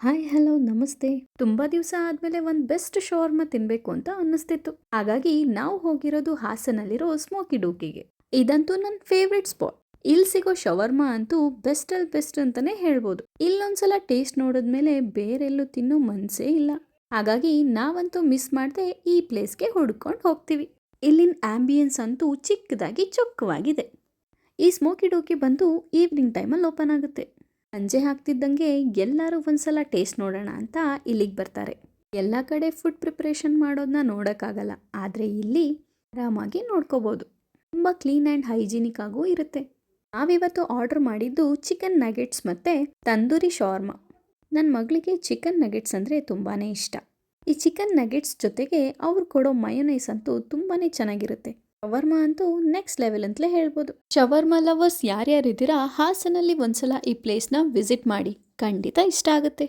Hi hello ನಮಸ್ತೆ. ತುಂಬಾ ದಿವಸ ಆದ್ಮೇಲೆ ಒಂದು ಬೆಸ್ಟ್ ಶವರ್ಮ ತಿನ್ಬೇಕು ಅಂತ ಅನ್ನಿಸ್ತಿತ್ತು. ಹಾಗಾಗಿ ನಾವು ಹೋಗಿರೋದು ಹಾಸನಲ್ಲಿರೋ ಸ್ಮೋಕಿ ಡೋಕಿಗೆ. ಇದಂತೂ ನನ್ನ ಫೇವ್ರೆಟ್ ಸ್ಪಾಟ್. ಇಲ್ಲಿ ಸಿಗೋ ಶವರ್ಮ ಅಂತೂ ಬೆಸ್ಟ್ ಅಲ್ಲಿ ಬೆಸ್ಟ್ ಅಂತಾನೆ ಹೇಳ್ಬೋದು. ಇಲ್ಲೊಂದ್ಸಲ ಟೇಸ್ಟ್ ನೋಡಿದ್ಮೇಲೆ ಬೇರೆಲ್ಲೂ ತಿನ್ನೋ ಮನ್ಸೇ ಇಲ್ಲ. ಹಾಗಾಗಿ ನಾವಂತೂ ಮಿಸ್ ಮಾಡದೆ ಈ ಪ್ಲೇಸ್ಗೆ ಹುಡ್ಕೊಂಡು ಹೋಗ್ತೀವಿ. ಇಲ್ಲಿನ ಆಂಬಿಯನ್ಸ್ ಅಂತೂ ಚಿಕ್ಕದಾಗಿ ಚೊಕ್ಕವಾಗಿದೆ. ಈ ಸ್ಮೋಕಿ ಡೋಕಿ ಬಂದು ಈವ್ನಿಂಗ್ ಟೈಮಲ್ಲಿ ಓಪನ್ ಆಗುತ್ತೆ. ಸಂಜೆ ಆಗ್ತಿದ್ದಂಗೆ ಎಲ್ಲರೂ ಒಂದ್ಸಲ ಟೇಸ್ಟ್ ನೋಡೋಣ ಅಂತ ಇಲ್ಲಿಗೆ ಬರ್ತಾರೆ. ಎಲ್ಲ ಕಡೆ ಫುಡ್ ಪ್ರಿಪ್ರೇಷನ್ ಮಾಡೋದನ್ನ ನೋಡೋಕ್ಕಾಗಲ್ಲ, ಆದರೆ ಇಲ್ಲಿ ಆರಾಮಾಗಿ ನೋಡ್ಕೋಬೋದು. ತುಂಬ ಕ್ಲೀನ್ ಆ್ಯಂಡ್ ಹೈಜಿನಿಕ್ ಆಗೂ ಇರುತ್ತೆ. ನಾವಿವತ್ತು ಆರ್ಡರ್ ಮಾಡಿದ್ದು ಚಿಕನ್ ನಗೆಟ್ಸ್ ಮತ್ತು ತಂದೂರಿ ಶವರ್ಮ. ನನ್ನ ಮಗಳಿಗೆ ಚಿಕನ್ ನಗೆಟ್ಸ್ ಅಂದರೆ ತುಂಬಾ ಇಷ್ಟ. ಈ ಚಿಕನ್ ನಗೆಟ್ಸ್ ಜೊತೆಗೆ ಅವ್ರು ಕೊಡೋ ಮಯೋನೈಸ್ ಅಂತೂ ತುಂಬಾ ಚೆನ್ನಾಗಿರುತ್ತೆ. ಶವರ್ಮ ಅಂತೂ ನೆಕ್ಸ್ಟ್ ಲೆವೆಲ್ ಅಂತಲೇ ಹೇಳ್ಬೋದು. ಶವರ್ಮ ಲವರ್ಸ್ ಯಾರ್ಯಾರಿದ್ದೀರಾ ಹಾಸನಲ್ಲಿ ಒಂದ್ಸಲ ಈ ಪ್ಲೇಸ್ನ ವಿಸಿಟ್ ಮಾಡಿ, ಖಂಡಿತ ಇಷ್ಟ ಆಗುತ್ತೆ.